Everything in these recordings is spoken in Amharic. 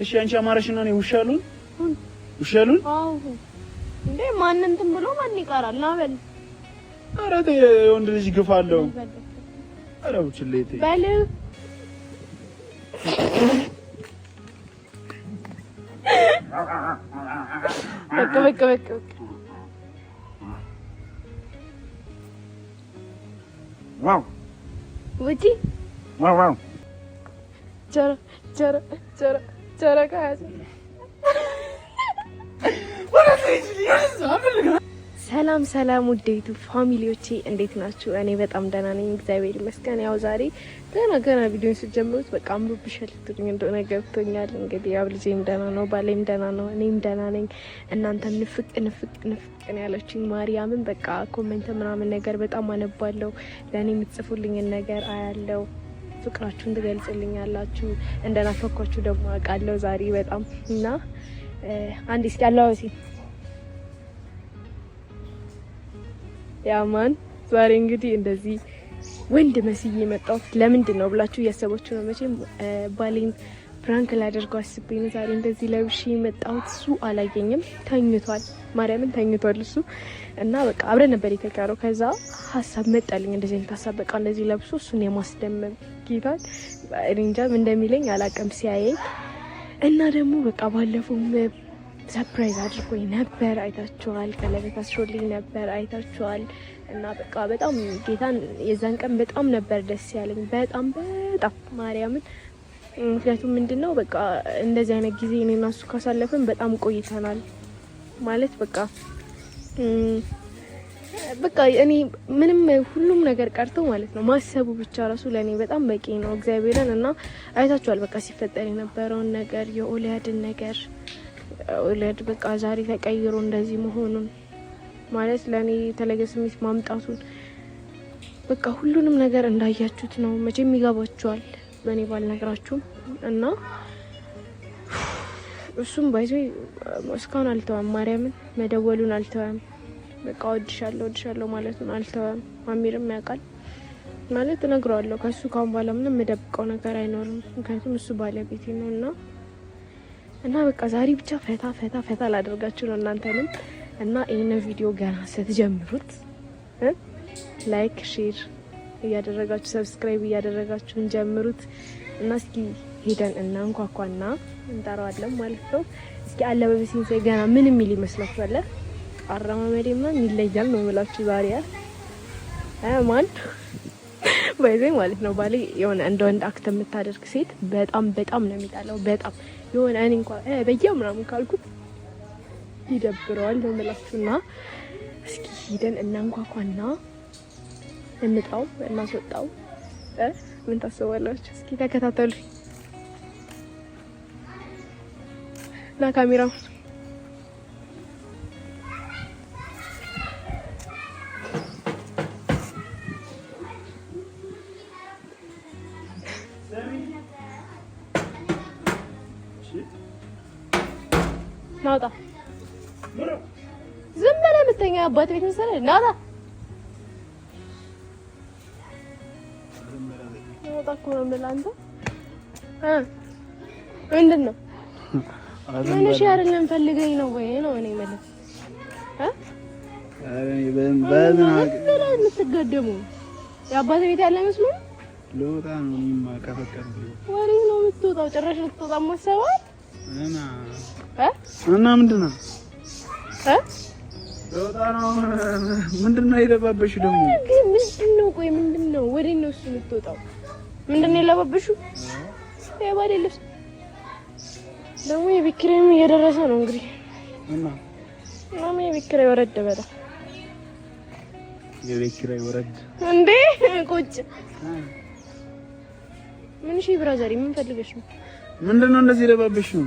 እሺ አንቺ አማራሽና ነው ውሻሉን አዎ እንዴ ማን እንትን ብሎ ማን ይቀራል ና በል ኧረ ተይ ወንድ ልጅ ግፋለው ኧረ ብቻለኝ በል በቃ ዋው ውጪ ዋው ቸረ ካያዘ ሰላም ውዴቱ ፋሚሊዎቼ እንዴት ናችሁ? እኔ በጣም ደህና ነኝ፣ እግዚአብሔር ይመስገን። ያው ዛሬ ገና ቪዲዮን ስትጀምሩት በቃ አምሮብሻል ልትሉኝ እንደሆነ ገብቶኛል። እንግዲህ ያው ልጄም ደህና ነው፣ ባሌም ደህና ነው፣ እኔም ደህና ነኝ። እናንተም ንፍቅ ያለችኝ ማርያምን በቃ ኮሜንት ምናምን ነገር በጣም አነባለሁ። ለእኔ የምትጽፉልኝን ነገር አያለው፣ ፍቅራችሁን ትገልጽልኛላችሁ። እንደናፈኳችሁ ደግሞ አውቃለሁ ዛሬ በጣም እና አንድ እስኪ አላውሲ ያማን ዛሬ እንግዲህ እንደዚህ ወንድ መስዬ መጣሁት። ለምንድን ነው ብላችሁ እያሰባችሁ ነው መቼም። ባሌን ፕራንክ ላደርገው አስቤ ነው ዛሬ እንደዚህ ለብሼ መጣሁት። እሱ አላየኝም፣ ተኝቷል፣ ማርያምን ተኝቷል እሱ እና በቃ አብረን ነበር የተቀረው። ከዛ ሀሳብ መጣልኝ እንደዚህ አይነት ሀሳብ በቃ እንደዚህ ለብሶ እሱን የማስደመም ጌታን እንጃ ምን እንደሚለኝ አላውቅም ሲያየኝ እና ደግሞ በቃ ባለፈውም ሰርፕራይዝ አድርጎኝ ነበር አይታችኋል። ቀለበት አስሮልኝ ነበር አይታችኋል። እና በቃ በጣም ጌታን የዛን ቀን በጣም ነበር ደስ ያለኝ በጣም ማርያምን። ምክንያቱም ምንድነው በቃ እንደዚህ አይነት ጊዜ እኔና እሱ ካሳለፈን በጣም ቆይተናል ማለት በቃ እኔ ምንም ሁሉም ነገር ቀርቶ ማለት ነው ማሰቡ ብቻ ራሱ ለኔ በጣም በቂ ነው እግዚአብሔርን። እና አይታችኋል በቃ ሲፈጠር የነበረውን ነገር የኦሊያድን ነገር ኦሊያድ በቃ ዛሬ ተቀይሮ እንደዚህ መሆኑን ማለት ለኔ የተለየ ስሜት ማምጣቱን በቃ ሁሉንም ነገር እንዳያችሁት ነው መቼም ይገባችኋል በኔ ባልነግራችሁም። እና እሱም ባይዞ እስካሁን አልተወም፣ ማርያምን መደወሉን አልተወም፣ በቃ ወድሻለሁ ማለቱን አልተወም። ማሚርም ያውቃል ማለት እነግረዋለሁ። ከሱ ካሁን በኋላ ምንም የምደብቀው ነገር አይኖርም፣ ምክንያቱም እሱ ባለቤቴ ነው። እና በቃ ዛሬ ብቻ ፈታ ላደርጋችሁ ነው እናንተንም። እና ይሄን ቪዲዮ ገና ስትጀምሩት ላይክ ሼር እያደረጋችሁ ሰብስክራይብ እያደረጋችሁ እንጀምሩት። እና እስኪ ሄደን እናንኳኳና እንጠራዋለን ማለት ነው። እስኪ አለበበሲን ሳይ ገና ምን የሚል ይመስላችኋል? አረማመዴማ ይለያል ነው የምላችሁ ዛሬ ማን ባይዘኝ ማለት ነው። ባሌ የሆነ እንደ ወንድ አክት የምታደርግ ሴት በጣም ነው የሚጣለው። በጣም የሆነ እኔ እንኳን በየው ምናምን ካልኩት ይደብረዋል ነው የምላችሁና እስኪ ሄደን እናንኳኳና እንጣው እናስወጣው። ምን ታስባላችሁ? እስኪ ተከታተሉ እና ካሜራው ናውጣ ዝም ብለህ የምትተኛ አባት ቤት መሰለህ? ናውጣ እኮ ነው የምልህ አንተ ምንድን ነው? ምን እሺ አይደለም ፈልገኝ ነው ወይ ነው እኔ የምልህ የምትገደሙ የአባት ቤት ያለ መስሎኝ ልወጣ ነው የማከፈከር ወሬ ነው የምትወጣው። ጭራሽ ልትወጣ ማሰባል እና ምንድነው ምንድነው የለባበሽው ደግሞ? ምንድነው? ቆይ ምንድነው? ወዴት ነው እሱ የምትወጣው? ምንድነው የለባበሽው? የባሌ ልብስ ደግሞ የቤት ኪራይም እየደረሰ ነው እንግዲህ እና የቤት ኪራይ ወረደ በጣም የቤት ኪራይ ወረደ እንዴ ቁጭ ምን እሺ ብራዘር ምን ፈልገሽ ነው? ምንድነው እንደዚህ የለባበሽው?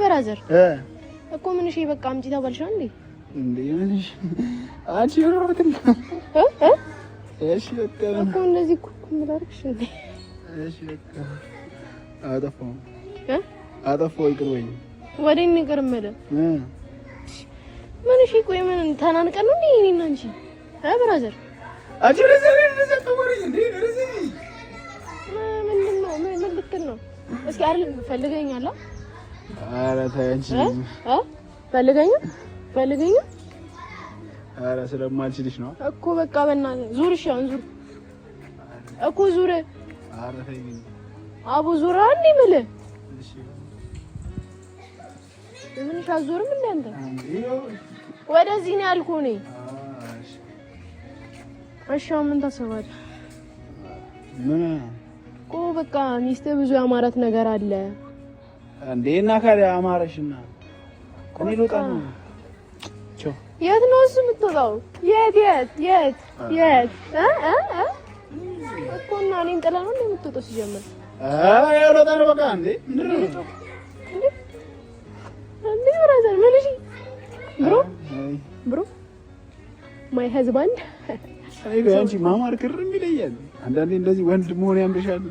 ብራዘር እኮ ምን እሺ በቃ አምጪ ተባልሽ እንዴ ምንሽ አንቺ ወራትን እሺ በቃ እኮ እንደዚህ እኮ ምላርክሽ እንዴ እሺ በቃ አጠፋው ይቅር ወይ ወዴን ይቅር መለ ምን እሺ ቆይ ምን ተናንቀን ነው እኔና አንቺ ብራዘር ምን ልትል ነው? እስኪ አይደል ፈልገኛል። ኧረ ተይ አንቺ ፈልገኛ። ኧረ ስለማልችልሽ ነው እኮ በቃ በእናትህ ዙር። እሺ አሁን ዙር እኮ ዙር። ኧረ ተይ አቡ ዙር አንዴ የምልህ ምን ሻዞርም እንደ አንተ ወደዚህ ነው ያልኩህ እኔ። እሺ ምን ታስባለህ? ምን እኮ በቃ ሚስትህ ብዙ ያማራት ነገር አለ እንዴ? እና ካለ አማረሽና እኔ ልወጣ ነው። የት ነው እሱ የምትወጣው? የት እኮ እና እኔን ጥላ ነው የምትወጣው? ሲጀምር ያው ልወጣ ነው በቃ። እንዴ ምንድን ነው እንዴ ብራዘር ምን? እሺ ብሮ ማይ ሀዝባንድ አንቺ ማማር ክርም ይለያል። አንዳንዴ እንደዚህ ወንድ መሆን ያምርሻል።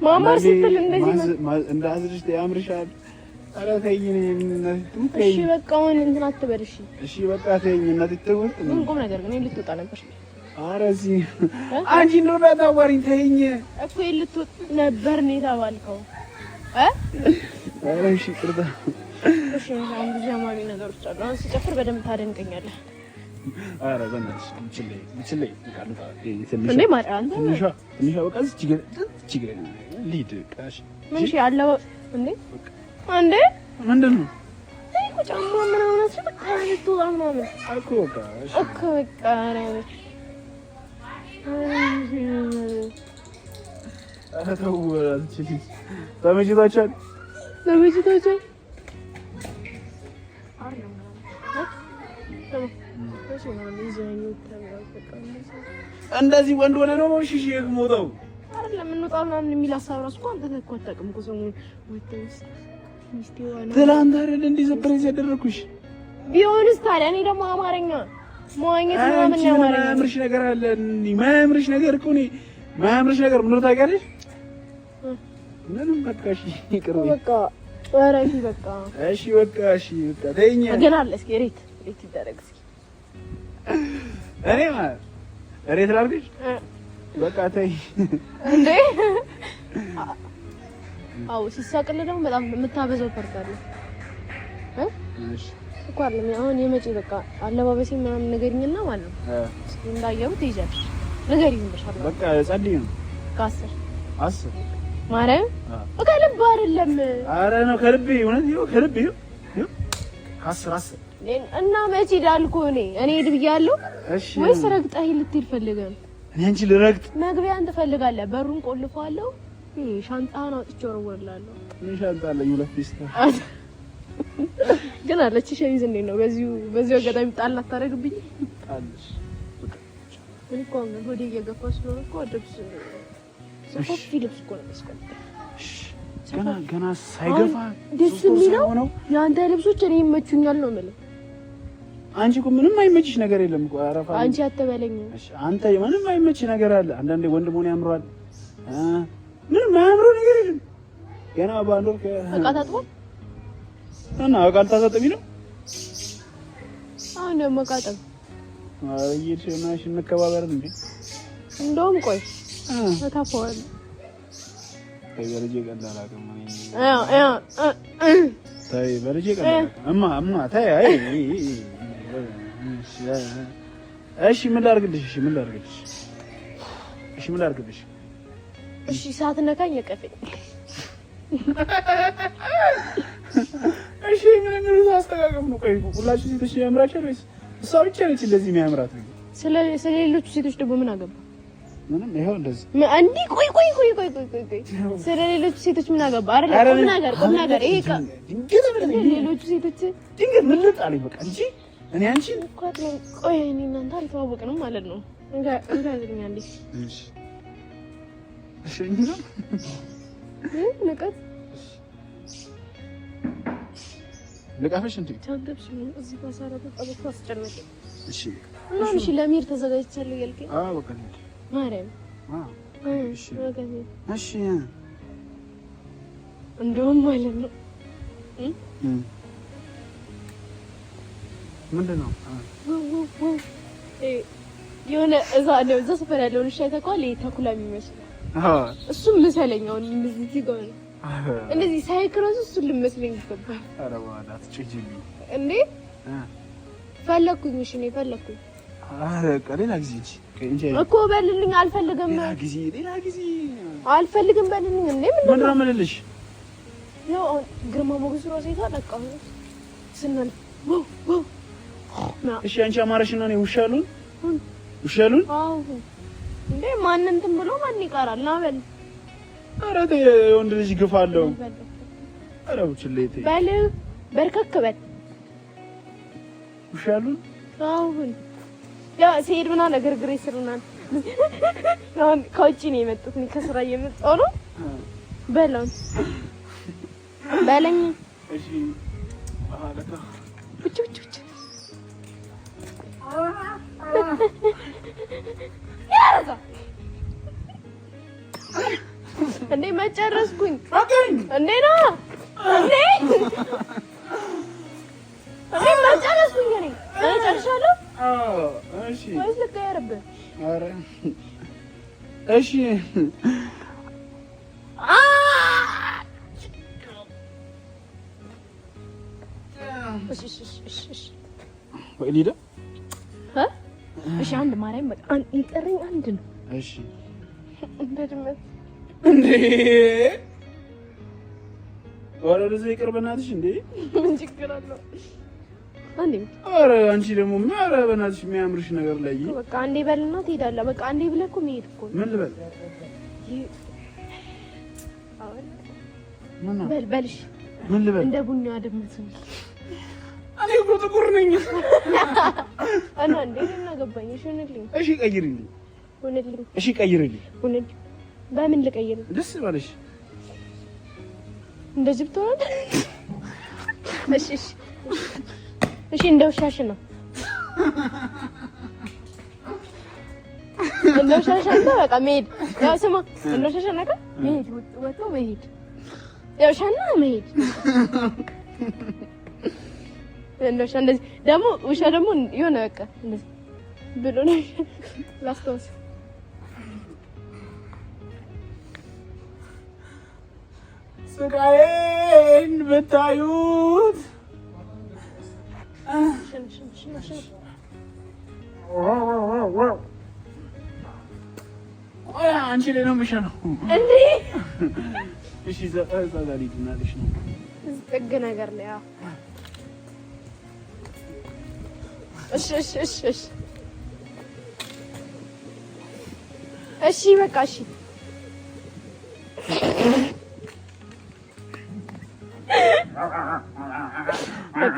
ማማር ስትል እንደዚህ እንዳዝርሽ ያምርሻል። ኧረ ተይኝ። እሺ በቃ አሁን እንትን አትበል። እሺ በቃ ተይኝ። እናት ትተውት ምን ቁም ነገር ግን ልትወጣ ነበር። ኧረ እዚህ አንቺ እንደው ታዋሪኝ ተይኝ እኮ ልትወጣ ነበር ነው የተባልከው። ኧረ እሺ ቅርታ። እሺ አሁን ብዙ ያማሪ ነገሮች አሉ። አሁን ሲጨፍር በደንብ ታደንቀኛለህ። ኧረ በእናትሽ ምችለኝ እንዴ ማለት አንተ ትንሿ በቃ እዚህ ጋር ልሂድ። ቃሽ ምን እሺ አለው እንዴ አንዴ ምንድን ነው እኮ ጫማ ምናምን እሱ በቃ ልትወጣ ምናምን እኮ በቃ እሺ እኮ በቃ ተው ተመችቷቸዋል። እንደዚህ ወንድ ሆነ ነው ሽሽ የሞተው አይደለም። እንውጣ ምናምን የሚል ሀሳብ እራሱ እኮ አንተ እኮ አታውቅም እኮ ሰሞኑን ወጥተውስ ትላንት አይደል እንደ ሰርፕራይዝ ያደረኩሽ? ቢሆንስ ታዲያ እኔ ደግሞ አማርኛ መዋኘት ምናምን ነው ማለት ነው። ማያምርሽ ነገር አለ። ማያምርሽ ነገር እኮ ነው። ማያምርሽ ነገር ምን ታውቂያለሽ? ምንም በቃ እሺ ይቅር በቃ ኧረ እሺ በቃ እሺ በቃ እሺ በቃ ተይኝ። ግን አለ እስኪ ሬት ይደረግ እስኪ እኔ ማለት ሬት ላድርግሽ? በቃ ተይ እንዴ። አዎ ሲሳቅልህ ደግሞ በጣም የምታበዛው ፈርታለህ እሺ እኮ አይደለም። አሁን የመጪ በቃ አለባበሴ ምናምን ንገሪኝና ማለት ነው እንዳየው ትይዣለሽ። ንገሪኝ ብቻ በቃ ጸልይ ነው። ከ10 ማርያም ከልብ አይደለም። ኧረ ነው ከልብ እውነት ነው ከልብ ይኸው ከ10 እና መቼ ዳልኩ እኔ ሄድ ብያለሁ ወይስ ረግጠህ ልትሄድ ፈልገህ? እኔ አንቺ ልረግጥ መግቢያን ትፈልጋለህ? በሩን ቆልፈዋለሁ። ሻንጣህን አውጥቼ ወርወርላለሁ። ምን ሻንጣ አለኝ? ሁለት ፒስታ ግን አለች። ሸሚዝ እንዴት ነው? በዚሁ አጋጣሚ ጣል አታደርግብኝ? ጣልሽ ምን እኮ ነው ሆዴ እየገፋ ስለሆነ እኮ ልብስ ሰፋፊ ልብስ እኮ ነው ያስቀምጠው። ገና ሳይገፋ ደስ የሚለው የአንተ ልብሶች እኔ ይመቹኛል ነው የምልህ። አንቺ እኮ ምንም አይመችሽ ነገር የለም እኮ አረፋ። አንቺ አትበለኝ። እሺ አንተ ምንም አይመችሽ ነገር አለ። አንዳንዴ ወንድ መሆን ያምራል። ምንም አያምረው ነገር የለም። ገና ባንዶ እቃ ታጥቧል እና እቃ ልታሳጥቢ ነው አሁን ደግሞ እቃ ጠብ ይርሽናሽ እንከባበር እንዴ? እንደውም ቆይ ታፋዋል በልጄ ቀላል አቀማኝ ታይ በልጄ ቀላል እማ ታይ አይ እሺ ምን ላድርግልሽ? እሺ ምን ላድርግልሽ? እሺ ሳትነካኝ የቀፈኝ እሺ ምን ነው አስተካከም ነው? ቆይ ሁላችሁ ሴቶች ያምራችሁ ወይስ እሷ ብቻ ነች እንደዚህ የሚያምራት? ስለሌሎቹ ሴቶች ደግሞ ምን አገባ? ምንም ይሄው እንደዚህ አንዲ ቆይ ስለሌሎቹ ሴቶች ምን አገባ? አይደል ቁም ነገር ይሄ ስለሌሎቹ ሴቶች ድንገት ምን ልጣለኝ በቃ እንጂ እኔ አንቺ እንኳን ቆይ እኔ እናንተ አልተዋወቅንም ማለት ነው። እንጋዝልኝ አንዴ እሺ ንቀት ልቃፈሽ እንዴ? ታንተብሽ እዚህ ባሳራ ተጣበቅ አስጨነቀ። እሺ እሺ ለሚር ተዘጋጅቻለሁ ያልከኝ? አዎ በቃ ማርያም እሺ እሺ እንደውም ማለት ነው ምንድን ነው የሆነ እዛ ሰፈር ያለውን እሺ አይተኸዋል? ተኩላ የሚመስል እሱም መሰለኝ። አሁን እዚህ ጋር ነው እንደዚህ ሳይክሮስ እሱን ልመስለኝ ይገባል። ኧረ በኋላት ጭጅልኝ እንዴ ፈለኩኝ። እሺ ነው ፈለኩኝ። ኧረ ሌላ ጊዜ እንጂ እኮ በልልኝ። አልፈልግም። ሌላ ጊዜ አልፈልግም በልልኝ። እንዴ ምን ነው የምልልሽ? ያው ግርማ ሞገስ ሮሴ ታለቀው ስንል እሺ አንቺ አማረሽና ነው ውሻሉን አዎ እንዴ ማን እንትን ብሎ ማን ይቀራል? ና በል። ኧረ ተይ ወንድ ልጅ ግፍ አለው። ኧረ ውጭልኝ በል በርከክ በል ውሻሉን አዎ ያ ሲሄድ ምና ነገር ግሬ ስሩናል። አሁን ከውጪ ነው የመጡት። እኔ ከስራ እየመጣሁ ነው። በላው በለኝ እሺ አለካ ብቻ ያረዛ እንዴ መጨረስኩኝ እንዴ ነው እንዴ መጨረስኩኝ እኔ ጨርሻለሁ። እሺ ወይስ ልቀየርብህ? ኧረ እሺ ወይ ሊዳ እሺ አንድ ማርያም በቃ ይቀረኝ አንድ ነው። እሺ እንደ ድመት እንዴ ወረደ ዘይ ቅርብ በእናትሽ እንዴ ምን ችግር አለው? አንዴ ኧረ አንቺ ደግሞ ኧረ በእናትሽ የሚያምርሽ ነገር ላይ በቃ አንዴ በልና ትሄዳለህ። በቃ አንዴ ብለህ እኮ መሄድ እኮ ምን ልበል? በልሽ ምን ልበል? እንደ ቡና ድመት ነው። እኔ እኮ ጥቁር ነኝ እና እንዴ እናገባኝ። እሺ ሆነልኝ። እሺ ቀይርልኝ። ሆነልኝ። እሺ ቀይርልኝ። ሆነልኝ። በምን ልቀይር? ደስ ባለሽ እንደዚህ ብትሆን እሺ እንደ ውሻሽ ነው። እንደ ውሻሽ ነው በቃ መሄድ። ያው ስማ እንደ ውሻሽ ነው በቃ መሄድ ወጥቶ መሄድ ያው ሻና መሄድ እንደ ውሻ እንደዚህ ደግሞ ውሻ ደግሞ የሆነ በቃ እንደዚህ ብሎ ነው ላስታውስ። ስጋዬን ብታዩት አንቺ ላይ ነው የምሸነው እንዴ? እሺ ዘጋሊ ድናልሽ ነው ጥግ ነገር ላይ አዎ። እሺ በቃ እሺ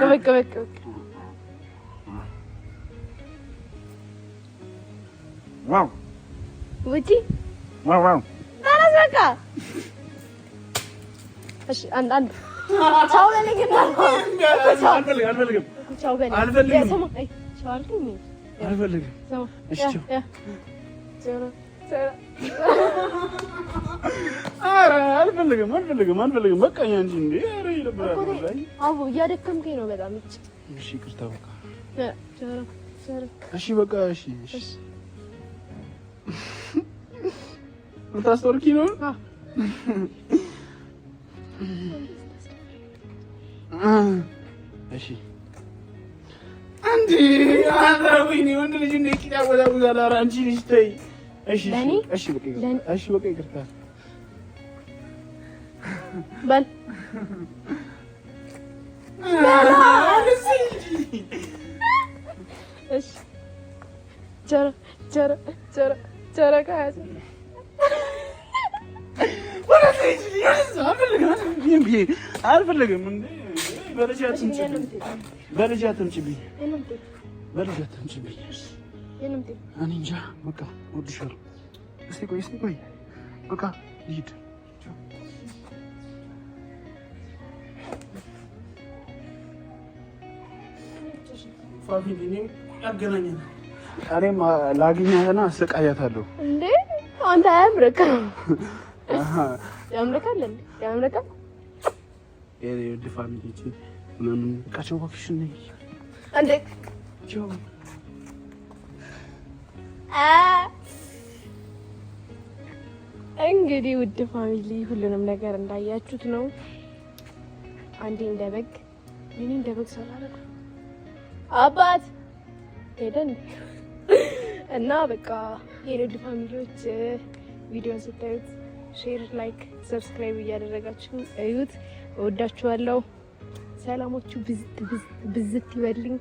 በቃ ዋው ውጪ ዋው ታረስ በቃ እሺ አንድ ቻው በለኝ ግን አልፈልግም ቻው በለኝ አልፈልግም ቻው አልፈልግም እሺ ቻው ኧረ አልፈልግም በቃ እንጂ እንዴ ኧረ ይደብራል። አዎ እያደከምከኝ ነው በጣም እሺ ይቅርታ በቃ እሺ በቃ እሺ ልታስወርቂ ነው? እሺ አንዴ አራዊኝ ወንድ ልጅ እንደ ቂጣ ወዳውዛላ አንቺ ልጅ ተይ። እሺ በቃ ይቅርታ በል እሺ ጀራ ካያዘ አልፈልግም እንዴ በልጅ አትምጪብኝ። እኔ እንጃ በቃ እወድሻለሁ። እስኪ ቆይ በቃ ልሂድ። ፋሚሊ እኔም ያገናኘን እኔም ላግኛትና አሰቃያታለሁ። እንዴ አንተ አያምርክም? ያምርካል እንዴ? ያምርካል የዲ ፋሚሊ ምናምን ካቸው እባክሽ ነይ እንዴ ጆ እንግዲህ ውድ ፋሚሊ ሁሉንም ነገር እንዳያችሁት ነው። አንዴ እንደበግ እኔ እንደበግ ሰላረኩ አባት ሄደን እና በቃ የውድ ፋሚሊዎች ቪዲዮን ስታዩት ሼር፣ ላይክ፣ ሰብስክራይብ እያደረጋችሁ እዩት። እወዳችኋለሁ። ሰላሞቹ ብዝት ይበልኝ።